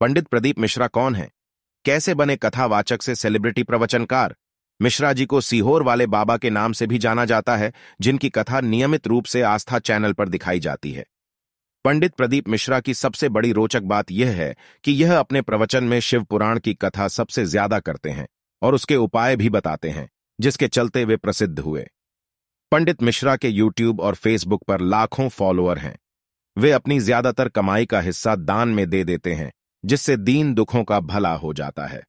पंडित प्रदीप मिश्रा कौन है? कैसे बने कथावाचक से सेलिब्रिटी प्रवचनकार? मिश्रा जी को सीहोर वाले बाबा के नाम से भी जाना जाता है, जिनकी कथा नियमित रूप से आस्था चैनल पर दिखाई जाती है। पंडित प्रदीप मिश्रा की सबसे बड़ी रोचक बात यह है कि यह अपने प्रवचन में शिव पुराण की कथा सबसे ज्यादा करते हैं और उसके उपाय भी बताते हैं, जिसके चलते वे प्रसिद्ध हुए। पंडित मिश्रा के यूट्यूब और फेसबुक पर लाखों फॉलोअर हैं। वे अपनी ज्यादातर कमाई का हिस्सा दान में दे देते हैं, जिससे दीन दुखों का भला हो जाता है।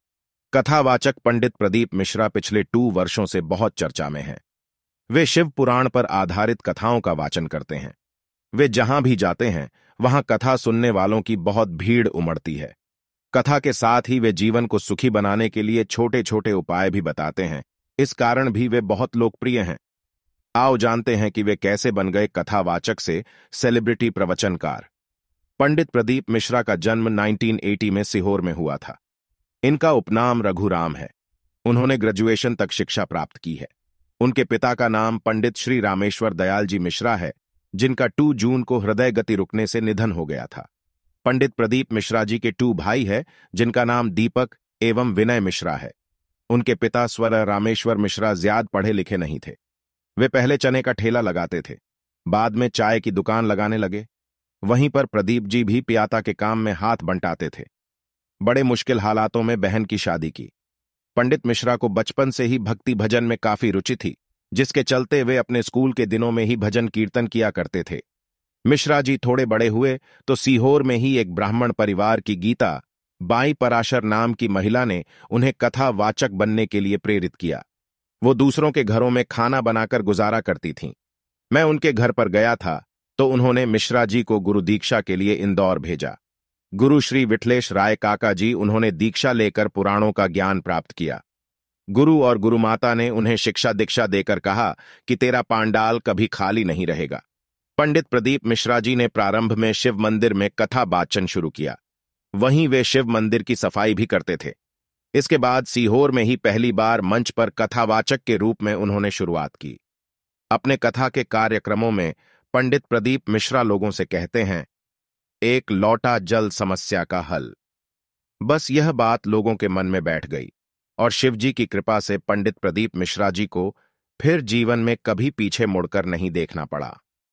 कथावाचक पंडित प्रदीप मिश्रा पिछले 2 वर्षों से बहुत चर्चा में हैं। वे शिव पुराण पर आधारित कथाओं का वाचन करते हैं। वे जहां भी जाते हैं, वहां कथा सुनने वालों की बहुत भीड़ उमड़ती है। कथा के साथ ही वे जीवन को सुखी बनाने के लिए छोटे छोटे उपाय भी बताते हैं। इस कारण भी वे बहुत लोकप्रिय हैं। आओ जानते हैं कि वे कैसे बन गए कथावाचक से सेलिब्रिटी प्रवचनकार। पंडित प्रदीप मिश्रा का जन्म 1980 में सीहोर में हुआ था। इनका उपनाम रघुराम है। उन्होंने ग्रेजुएशन तक शिक्षा प्राप्त की है। उनके पिता का नाम पंडित श्री रामेश्वर दयाल जी मिश्रा है, जिनका 2 जून को हृदय गति रुकने से निधन हो गया था। पंडित प्रदीप मिश्रा जी के 2 भाई है, जिनका नाम दीपक एवं विनय मिश्रा है। उनके पिता स्वर रामेश्वर मिश्रा ज्यादा पढ़े लिखे नहीं थे। वे पहले चने का ठेला लगाते थे, बाद में चाय की दुकान लगाने लगे। वहीं पर प्रदीप जी भी पियाता के काम में हाथ बंटाते थे। बड़े मुश्किल हालातों में बहन की शादी की। पंडित मिश्रा को बचपन से ही भक्ति भजन में काफी रुचि थी, जिसके चलते वे अपने स्कूल के दिनों में ही भजन कीर्तन किया करते थे। मिश्रा जी थोड़े बड़े हुए तो सीहोर में ही एक ब्राह्मण परिवार की गीता बाई पराशर नाम की महिला ने उन्हें कथावाचक बनने के लिए प्रेरित किया। वो दूसरों के घरों में खाना बनाकर गुजारा करती थीं। मैं उनके घर पर गया था तो उन्होंने मिश्रा जी को गुरु दीक्षा के लिए इंदौर भेजा। गुरु श्री विठलेश राय काका जी उन्होंने दीक्षा लेकर पुराणों का ज्ञान प्राप्त किया। गुरु और गुरुमाता ने उन्हें शिक्षा दीक्षा देकर कहा कि तेरा पांडाल कभी खाली नहीं रहेगा। पंडित प्रदीप मिश्रा जी ने प्रारंभ में शिव मंदिर में कथा वाचन शुरू किया। वहीं वे शिव मंदिर की सफाई भी करते थे। इसके बाद सीहोर में ही पहली बार मंच पर कथावाचक के रूप में उन्होंने शुरुआत की। अपने कथा के कार्यक्रमों में पंडित प्रदीप मिश्रा लोगों से कहते हैं, एक लौटा जल समस्या का हल। बस यह बात लोगों के मन में बैठ गई और शिवजी की कृपा से पंडित प्रदीप मिश्रा जी को फिर जीवन में कभी पीछे मुड़कर नहीं देखना पड़ा।